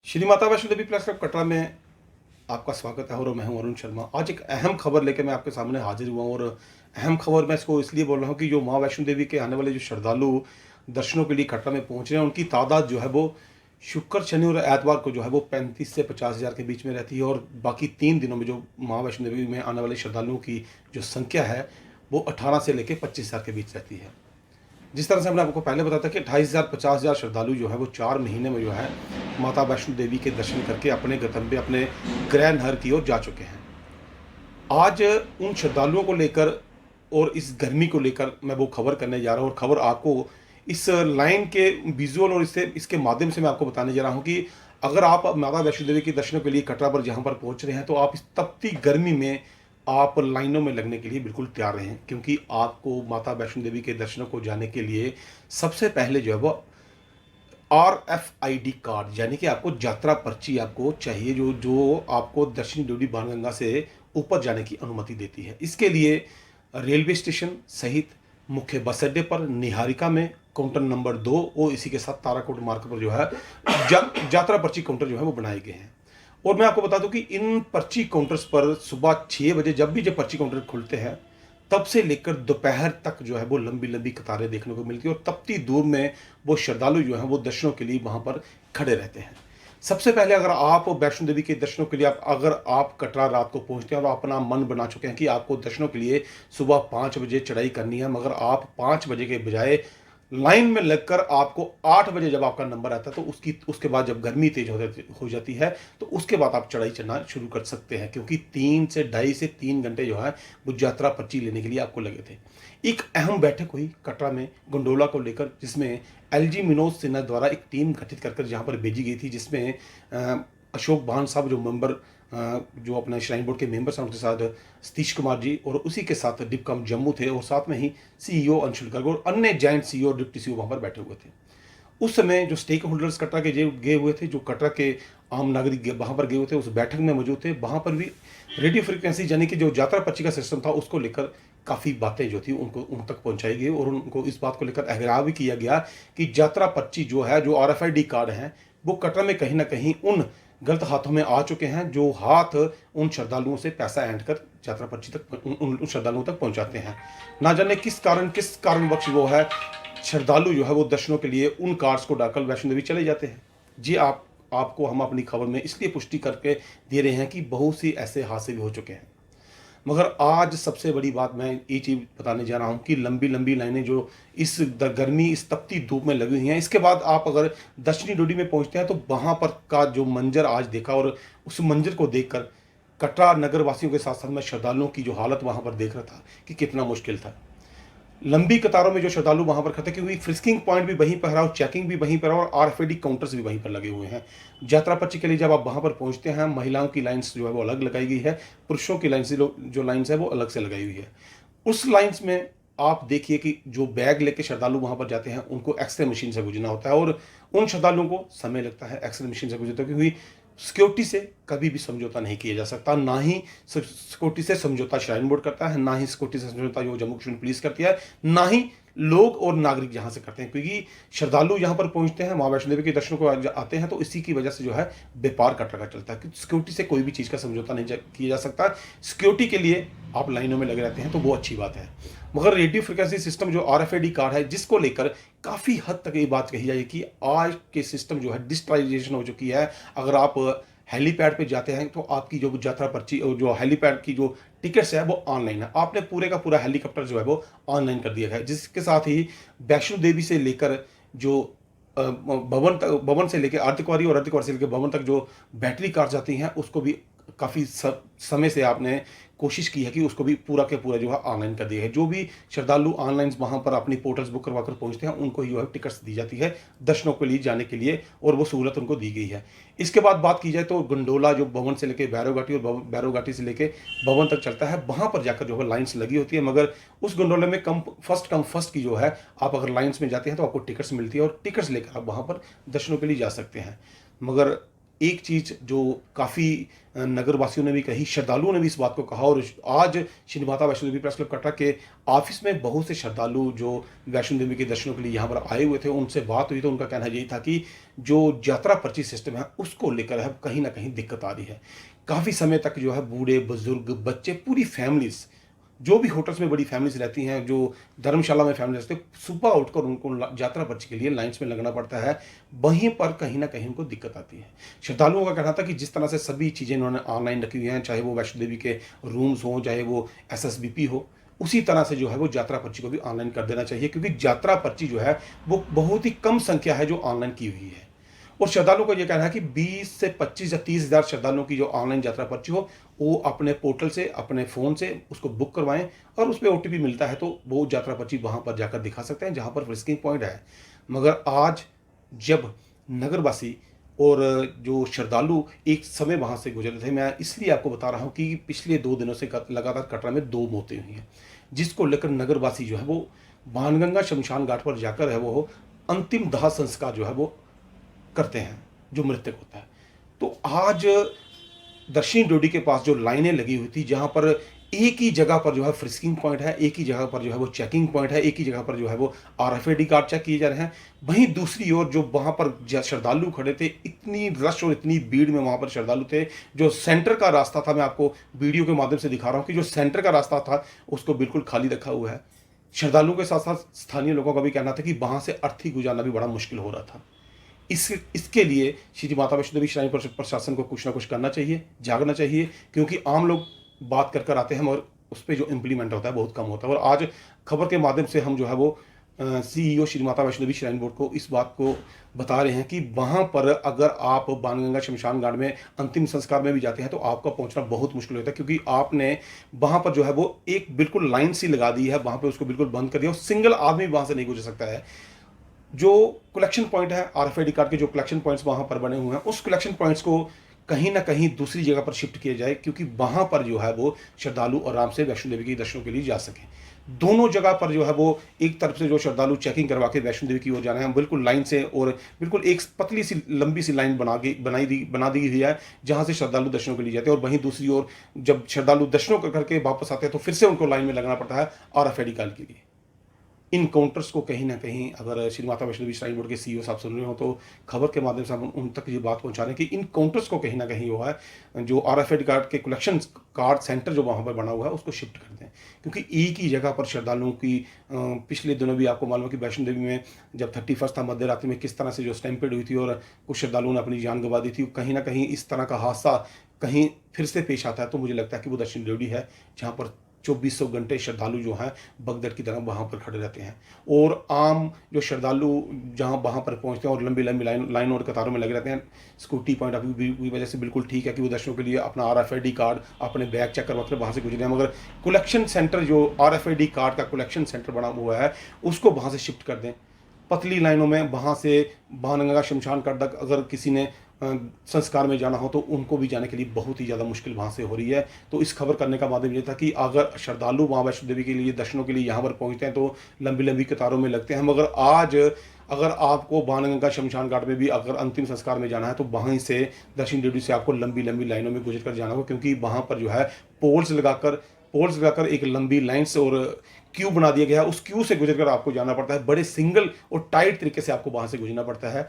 Shri Mata Vaishno Devi press club Katra में आपका स्वागत है और मैं हूं अरुण शर्मा। आज एक अहम खबर लेकर मैं आपके सामने हाजिर हुआ हूं और अहम खबर मैं इसको इसलिए बोल रहा हूं कि जो माँ वैष्णो देवी के आने वाले जो श्रद्धालु दर्शनों के लिए कटरा में पहुंच रहे हैं उनकी तादाद जो है वो शुक्र, शनि और एतवार को जो है वो 35 से 50 हज़ार के बीच में रहती है और बाकी 3 दिनों में जो माँ वैष्णो देवी में आने वाले श्रद्धालुओं की जो संख्या है वो 18 से लेकर 25 हज़ार के बीच रहती है। जिस तरह से हमने आपको पहले बताया था कि 28,000 50,000 श्रद्धालु जो है वो 4 महीने में जो है माता वैष्णो देवी के दर्शन करके अपने गंतव्य, अपने गृह नगर की ओर जा चुके हैं। आज उन श्रद्धालुओं को लेकर और इस गर्मी को लेकर मैं वो खबर करने जा रहा हूँ और खबर आपको इस लाइन के विजुअल और इसके माध्यम से मैं आपको बताने जा रहा हूँ कि अगर आप माता वैष्णो देवी के दर्शनों के लिए कटरा पर जहाँ पर पहुँच रहे हैं तो आप इस तपती गर्मी में आप लाइनों में लगने के लिए बिल्कुल तैयार रहें, क्योंकि आपको माता वैष्णो देवी के दर्शनों को जाने के लिए सबसे पहले जो है वो RFID कार्ड यानी कि आपको यात्रा पर्ची आपको चाहिए जो जो आपको दक्षिणी डोडी बाणगंगा से ऊपर जाने की अनुमति देती है। इसके लिए रेलवे स्टेशन सहित मुख्य बस अड्डे पर निहारिका में काउंटर नंबर 2 और इसी के साथ ताराकोट मार्ग पर जो है यात्रा पर्ची काउंटर जो है वो बनाए गए हैं। और मैं आपको बता दूं कि इन पर्ची काउंटर्स पर सुबह 6 बजे जब भी जब पर्ची काउंटर खुलते हैं तब से लेकर दोपहर तक जो है वो लंबी लंबी कतारें देखने को मिलती है और तपती धूप में वो श्रद्धालु जो हैं वो दर्शनों के लिए वहाँ पर खड़े रहते हैं। सबसे पहले अगर आप वैष्णो देवी के दर्शनों के लिए अगर आप कटरा रात को पहुँचते हैं और अपना मन बना चुके हैं कि आपको दर्शनों के लिए सुबह 5 बजे चढ़ाई करनी है, मगर आप 5 बजे के बजाय लाइन में लगकर आपको 8 बजे जब आपका नंबर आता है तो उसके बाद जब गर्मी तेज हो जाती है तो उसके बाद आप चढ़ाई चढ़ना शुरू कर सकते हैं, क्योंकि 2.5 से 3 घंटे जो है वो यात्रा पर्ची लेने के लिए आपको लगे थे। एक अहम बैठक हुई कटरा में गंडोला को लेकर, जिसमें LG मनोज सिन्हा द्वारा एक टीम गठित कर जहाँ पर भेजी गई थी, जिसमें अशोक भान साहब जो मेंबर जो अपने श्राइन बोर्ड के मेंबर्स हैं उनके साथ सतीश कुमार जी और उसी के साथ डिपकम जम्मू थे और साथ में ही CEO अंशुल गर्ग और अन्य जॉइंट CEO और डिप्टी CEO वहाँ पर बैठे हुए थे। उस समय जो स्टेक होल्डर्स कटरा के गए हुए थे, जो कटरा के आम नागरिक वहाँ पर गए हुए थे, उस बैठक में मौजूद थे। वहाँ पर भी रेडियो फ्रिक्वेंसी यानी कि जो यात्रा पर्ची का सिस्टम था उसको लेकर काफ़ी बातें जो थी उनको उन तक पहुँचाई गई और उनको इस बात को लेकर आगाह भी किया गया कि यात्रा पर्ची जो है, जो RFID कार्ड हैं, वो कटरा में कहीं ना कहीं उन गलत हाथों में आ चुके हैं जो हाथ उन श्रद्धालुओं से पैसा ऐंठ कर यात्रा पर्ची तक उन श्रद्धालुओं तक पहुंचाते हैं। ना जाने किस कारणवश वो है श्रद्धालु जो है वो दर्शनों के लिए उन कार्ड्स को डालकर वैष्णो देवी चले जाते हैं। जी आपको हम अपनी खबर में इसलिए पुष्टि करके दे रहे हैं कि बहुत सी ऐसे हादसे भी हो चुके हैं। मगर आज सबसे बड़ी बात मैं ये चीज़ बताने जा रहा हूँ कि लंबी लंबी लाइनें जो इस गर्मी, इस तपती धूप में लगी हुई हैं, इसके बाद आप अगर दक्षिणी डोडी में पहुँचते हैं तो वहाँ पर का जो मंजर आज देखा और उस मंजर को देखकर कटरा नगर वासियों के साथ साथ मैं श्रद्धालुओं की जो हालत वहाँ पर देख रहा था कि कितना मुश्किल था। लंबी कतारों में जो श्रद्धालु वहां पर खड़े हुए, फ्रिस्किंग पॉइंट भी वहीं पर है और चेकिंग भी वहीं पर है और RFID काउंटर्स भी वहीं पर लगे हुए हैं। यात्रा पर्ची के लिए जब आप वहां पर पहुंचते हैं, महिलाओं की लाइन्स जो है वो अलग लगाई गई है, पुरुषों की लाइन्स जो लाइन्स है वो अलग से लगाई हुई है। उस लाइन्स में आप देखिए कि जो बैग लेके श्रद्धालु वहां पर जाते हैं उनको एक्सरे मशीन से गुजरना होता है और उन श्रद्धालुओं को समय लगता है एक्सरे मशीन से गुजरते, क्योंकि सिक्योरिटी से कभी भी समझौता नहीं किया जा सकता। ना ही सिक्योरिटी से समझौता श्राइन बोर्ड करता है, ना ही सिक्योरिटी से समझौता जो जम्मू कश्मीर पुलिस करती है, ना ही लोग और नागरिक यहाँ से करते हैं, क्योंकि श्रद्धालु यहाँ पर पहुँचते हैं, माँ वैष्णो देवी के दर्शनों को आते हैं तो इसी की वजह से जो है व्यापार कटरा का चलता है कि सिक्योरिटी से कोई भी चीज़ का समझौता नहीं किया जा सकता। सिक्योरिटी के लिए आप लाइनों में लगे रहते हैं तो वो अच्छी बात है। मगर रेडियो फ्रिक्वेंसी सिस्टम जो RFID कार्ड है, जिसको लेकर काफ़ी हद तक ये बात कही जाए कि आज के सिस्टम जो है डिजिटलाइजेशन हो चुकी है। अगर आप हेलीपैड पे जाते हैं तो आपकी जो यात्रा पर्ची और जो हेलीपैड की जो टिकट्स है वो ऑनलाइन है। आपने पूरे का पूरा हेलीकॉप्टर जो है वो ऑनलाइन कर दिया है, जिसके साथ ही वैष्णो देवी से लेकर जो भवन से लेकर अर्धकुंवारी और अर्धकुंवारी से लेकर भवन तक जो बैटरी कार जाती हैं उसको भी काफ़ी समय से आपने कोशिश की है कि उसको भी पूरा के पूरा जो है ऑनलाइन कर दिया है। जो भी श्रद्धालु ऑनलाइन वहाँ पर अपनी पोर्टल्स बुक करवा कर पहुँचते हैं उनको ही जो है टिकट्स दी जाती है दर्शनों के लिए जाने के लिए और वो सहूलत उनको दी गई है। इसके बाद बात की जाए तो गंडोला जो भवन से लेकर भैरव घाटी और भैरव घाटी से लेकर भवन तक चलता है, वहाँ पर जाकर जो है लाइन्स लगी होती है, मगर उस गंडोले में कम फर्स्ट की जो है आप अगर लाइन्स में जाते हैं तो आपको टिकट्स मिलती है और टिकट्स लेकर आप वहाँ पर दर्शनों के लिए जा सकते हैं। मगर एक चीज़ जो काफ़ी नगरवासियों ने भी कही, श्रद्धालुओं ने भी इस बात को कहा, और आज श्री माता वैष्णो देवी प्रेस क्लब कटरा के ऑफिस में बहुत से श्रद्धालु जो वैष्णो देवी के दर्शनों के लिए यहाँ पर आए हुए थे, उनसे बात हुई तो उनका कहना यही था कि जो यात्रा पर्ची सिस्टम है उसको लेकर है कहीं ना कहीं दिक्कत आ रही है। काफ़ी समय तक जो है बूढ़े बुजुर्ग बच्चे पूरी फैमिलीज, जो भी होटल्स में बड़ी फैमिलीज रहती हैं, जो धर्मशाला में फैमिली रहती है, सुबह उठकर उनको यात्रा पर्ची के लिए लाइन्स में लगना पड़ता है। वहीं पर कहीं ना कहीं उनको दिक्कत आती है। श्रद्धालुओं का कहना था कि जिस तरह से सभी चीज़ें इन्होंने ऑनलाइन रखी हुई हैं, चाहे वो वैष्णो देवी के रूम्स हों, चाहे वो SSBP हो, उसी तरह से जो है वो यात्रा पर्ची को भी ऑनलाइन कर देना चाहिए, क्योंकि यात्रा पर्ची जो है वो बहुत ही कम संख्या है जो ऑनलाइन की हुई है। और श्रद्धालुओं का ये कहना है कि 20 से 25 या 30 हज़ार श्रद्धालुओं की जो ऑनलाइन यात्रा पर्ची हो, वो अपने पोर्टल से, अपने फ़ोन से उसको बुक करवाएं, और उस पर OTP मिलता है तो वो यात्रा पर्ची वहाँ पर जाकर दिखा सकते हैं जहाँ पर फ्रिस्किंग पॉइंट है। मगर आज जब नगरवासी और जो श्रद्धालु एक समय वहाँ से गुजर रहे थे, मैं इसलिए आपको बता रहा हूँ कि पिछले 2 दिनों से लगातार कटरा में 2 मौतें हुई हैं, जिसको लेकर नगरवासी जो है वो बाणगंगा शमशान घाट पर जाकर है वो अंतिम दाह संस्कार जो है वो करते हैं, जो मृतक होता है। तो आज दक्षिणी डोडी के पास जो लाइनें लगी हुई थी, जहाँ पर एक ही जगह पर जो है फ्रिस्किंग पॉइंट है, एक ही जगह पर जो है वो चेकिंग पॉइंट है, एक ही जगह पर जो है वो RFID कार्ड चेक किए जा रहे हैं, वहीं दूसरी ओर जो वहाँ पर श्रद्धालु खड़े थे, इतनी रश और इतनी भीड़ में वहाँ पर श्रद्धालु थे, जो सेंटर का रास्ता था, मैं आपको वीडियो के माध्यम से दिखा रहा हूँ कि जो सेंटर का रास्ता था उसको बिल्कुल खाली रखा हुआ है। श्रद्धालुओं के साथ साथ स्थानीय लोगों का भी कहना था कि वहाँ से अर्थी गुजारना भी बड़ा मुश्किल हो रहा था। इसके लिए श्री माता वैष्णो देवी श्राइन प्रशासन को कुछ ना कुछ करना चाहिए, जागना चाहिए, क्योंकि आम लोग बात कर आते हैं मगर उस पर जो इम्प्लीमेंट होता है बहुत कम होता है। और आज खबर के माध्यम से हम जो है वो CEO Shri Mata Vaishno Devi shrine board को इस बात को बता रहे हैं कि वहाँ पर अगर आप बाणगंगा शमशान घाट में अंतिम संस्कार में भी जाते हैं तो आपका पहुँचना बहुत मुश्किल होता है, क्योंकि आपने वहाँ पर जो है वो एक बिल्कुल लाइन सी लगा दी है, वहाँ पर उसको बिल्कुल बंद कर दिया, और सिंगल आदमी वहाँ से नहीं गुजर सकता है। जो कलेक्शन पॉइंट है, RFID कार्ड के जो कलेक्शन पॉइंट्स वहाँ पर बने हुए हैं, उस कलेक्शन पॉइंट्स को कहीं ना कहीं दूसरी जगह पर शिफ्ट किया जाए, क्योंकि वहाँ पर जो है वो श्रद्धालु आराम से वैष्णो देवी के दर्शनों के लिए जा सकें। दोनों जगह पर जो है वो एक तरफ से जो श्रद्धालु चेकिंग करवा के वैष्णो देवी की ओर जा रहे हैं, बिल्कुल लाइन से, और बिल्कुल एक पतली सी लंबी सी लाइन बना दी हुई है जहाँ से श्रद्धालु दर्शनों के लिए जाते हैं, और वहीं दूसरी ओर जब श्रद्धालु दर्शनों करके वापस आते हैं तो फिर से उनको लाइन में लगना पड़ता है RFID कार्ड के लिए। इन काउंटर्स को कहीं ना कहीं, अगर श्री माता वैष्णो देवी श्राइन बोर्ड के CEO साहब सुन रहे हो तो खबर के माध्यम से हम उन तक ये बात पहुंचा रहे हैं कि इन काउंटर्स को कहीं ना कहीं हुआ है, जो RFID कार्ड के कलेक्शन कार्ड सेंटर जो वहाँ पर बना हुआ है उसको शिफ्ट कर दें, क्योंकि एक ही जगह पर श्रद्धालुओं की पिछले दिनों भी आपको मालूम है कि वैष्णो देवी में जब 31 था मध्य रात्रि में किस तरह से जो स्टैम्पेड हुई थी और कुछ श्रद्धालुओं ने अपनी जान गंवा दी थी। कहीं ना कहीं इस तरह का हादसा कहीं फिर से पेश आता है तो मुझे लगता है कि वो दक्षिणी डोडी है, जहाँ पर 2400 घंटे श्रद्धालु जो हैं भगदड़ की तरह वहाँ पर खड़े रहते हैं, और आम जो श्रद्धालु जहाँ वहाँ पर पहुँचते हैं और लंबी लंबी लाइन और कतारों में लगे रहते हैं। सिक्योरिटी पॉइंट अभी वजह से बिल्कुल ठीक है कि वो दर्शनों के लिए अपना RFID कार्ड, अपने बैग चेक करवा कर वहाँ से गुजरे हैं, मगर कलेक्शन सेंटर जो RFID कार्ड का कलेक्शन सेंटर बना हुआ है उसको वहाँ से शिफ्ट कर दें। पतली लाइनों में वहाँ से बाणगंगा शमशान घाट तक अगर किसी ने संस्कार में जाना हो तो उनको भी जाने के लिए बहुत ही ज़्यादा मुश्किल वहाँ से हो रही है। तो इस खबर करने का माध्यम ये था कि अगर श्रद्धालु वहाँ वैष्णो देवी के लिए दर्शनों के लिए यहाँ पर पहुँचते हैं तो लंबी लंबी कतारों में लगते हैं, मगर आज अगर आपको बाणगंगा शमशान घाट में भी अगर अंतिम संस्कार में जाना है तो वहीं से दक्षिणी डोडी से आपको लंबी लंबी लाइनों में गुजर कर जाना होगा, क्योंकि वहाँ पर जो है पोल्स लगाकर एक लंबी लाइन से और क्यू बना दिया गया है, उस क्यू से गुजर कर आपको जाना पड़ता है। बड़े सिंगल और टाइट तरीके से आपको वहाँ से गुजरना पड़ता है।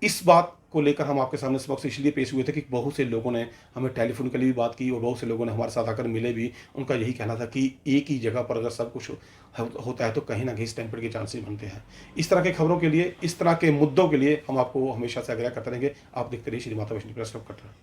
इस बात को लेकर हम आपके सामने इस वक्त इसलिए पेश हुए थे कि बहुत से लोगों ने हमें टेलीफोन के लिए भी बात की और बहुत से लोगों ने हमारे साथ आकर मिले भी। उनका यही कहना था कि एक ही जगह पर अगर सब कुछ होता है तो कहीं ना कहीं स्टैम्पेड के चांसेस बनते हैं। इस तरह के खबरों के लिए, इस तरह के मुद्दों के लिए हम आपको हमेशा से आग्रह करते रहेंगे। आप देखते रहिए श्री माता वैष्णो देवी प्रेस क्लब कटरा।